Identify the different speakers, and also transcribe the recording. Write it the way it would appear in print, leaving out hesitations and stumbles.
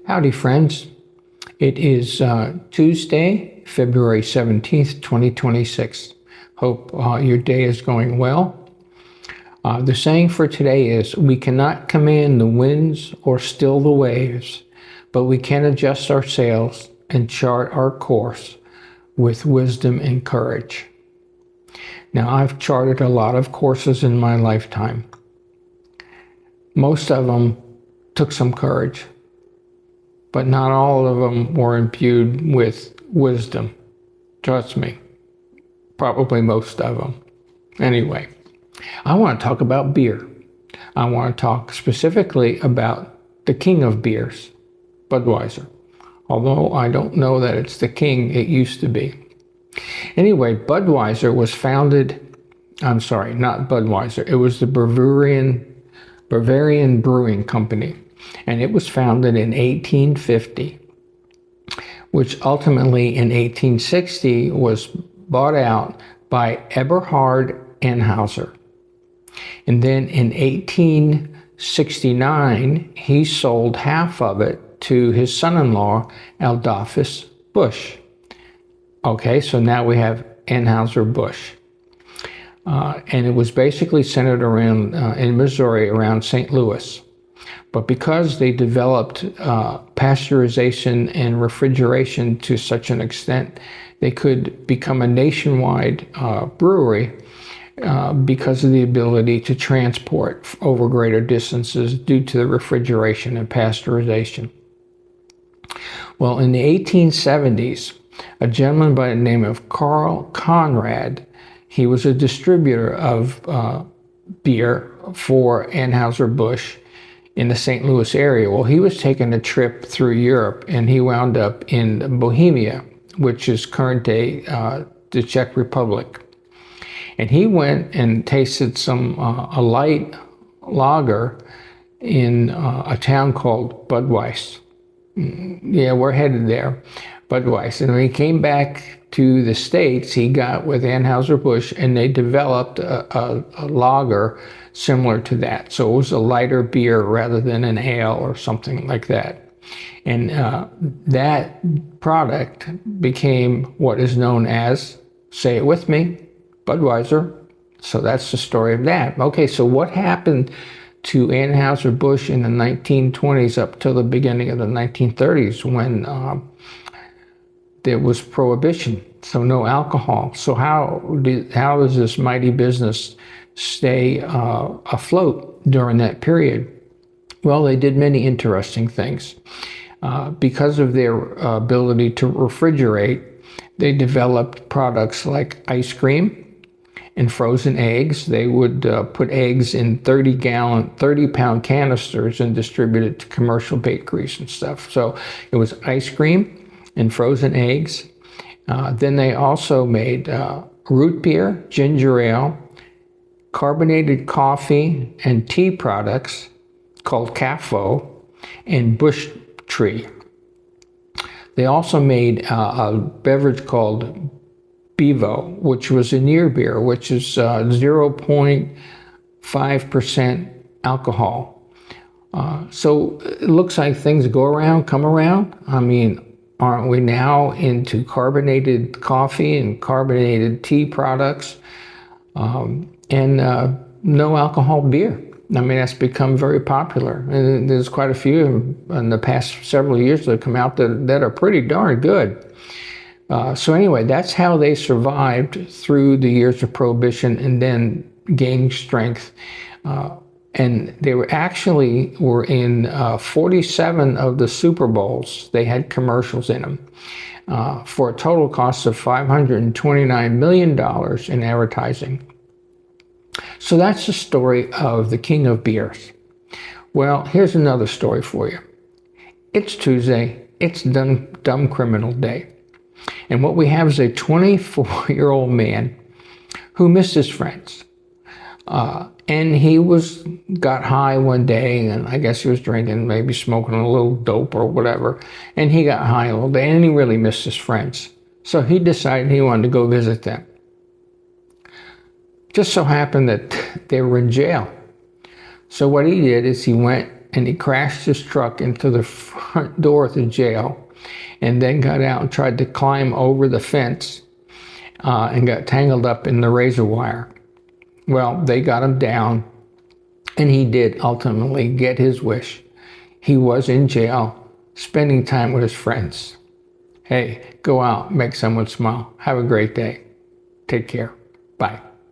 Speaker 1: Howdy, friends. It is Tuesday, February 17th, 2026. Hope your day is going well. The saying for today is, we cannot command the winds or still the waves, but we can adjust our sails and chart our course with wisdom and courage. Now, I've charted a lot of courses in my lifetime. Most of them took some courage, but not all of them were imbued with wisdom. Trust me, probably most of them. Anyway, I want to talk about beer. I want to talk specifically about the king of beers, Budweiser. Although I don't know that it's the king it used to be. Anyway, Budweiser was founded, I'm sorry, not Budweiser. It was the Bavarian Brewing Company. And it was founded in 1850, which ultimately in 1860 was bought out by Eberhard Anheuser. And then in 1869, he sold half of it to his son-in-law, Adolphus Busch. Okay, so now we have Anheuser-Busch. And it was basically centered around, in Missouri, around St. Louis. But because they developed pasteurization and refrigeration to such an extent, they could become a nationwide brewery because of the ability to transport over greater distances due to the refrigeration and pasteurization. Well, in the 1870s, a gentleman by the name of Carl Conrad, he was a distributor of beer for Anheuser-Busch in the St. Louis area. Well, he was taking a trip through Europe, and he wound up in Bohemia, which is current day the Czech Republic. And he went and tasted a light lager in a town called Budweis. Yeah, we're headed there, Budweis. And when he came back to the States, he got with Anheuser-Busch, and they developed a lager similar to that. So it was a lighter beer rather than an ale or something like that. And that product became what is known as, say it with me, Budweiser. So that's the story of that. Okay, so what happened to Anheuser-Busch in the 1920s up till the beginning of the 1930s when there was prohibition, so no alcohol? So how does this mighty business stay afloat during that period? Well, they did many interesting things. Because of their ability to refrigerate, they developed products like ice cream and frozen eggs. They would put eggs in 30-pound canisters and distribute it to commercial bakeries and stuff. So it was ice cream and frozen eggs. Then they also made root beer, ginger ale, carbonated coffee and tea products called Cafo, and Bush Tree. They also made a beverage called Bevo, which was a near beer, which is 0.5% alcohol. So it looks like things go around, come around. I mean, aren't we now into carbonated coffee and carbonated tea products and no alcohol beer? I mean, that's become very popular. And there's quite a few in the past several years that have come out that are pretty darn good. So anyway, that's how they survived through the years of Prohibition and then gained strength. And they were in 47 of the Super Bowls. They had commercials in them for a total cost of $529 million in advertising. So that's the story of the king of beers. Well, here's another story for you. It's Tuesday. It's Dumb Criminal Day. And what we have is a 24-year-old man who missed his friends. And he got high one day, and I guess he was drinking, maybe smoking a little dope or whatever. And he got high all day, and he really missed his friends. So he decided he wanted to go visit them. Just so happened that they were in jail. So what he did is he went and he crashed his truck into the front door of the jail, and then got out and tried to climb over the fence and got tangled up in the razor wire. Well, they got him down, and he did ultimately get his wish. He was in jail, spending time with his friends. Hey, go out, make someone smile. Have a great day. Take care. Bye.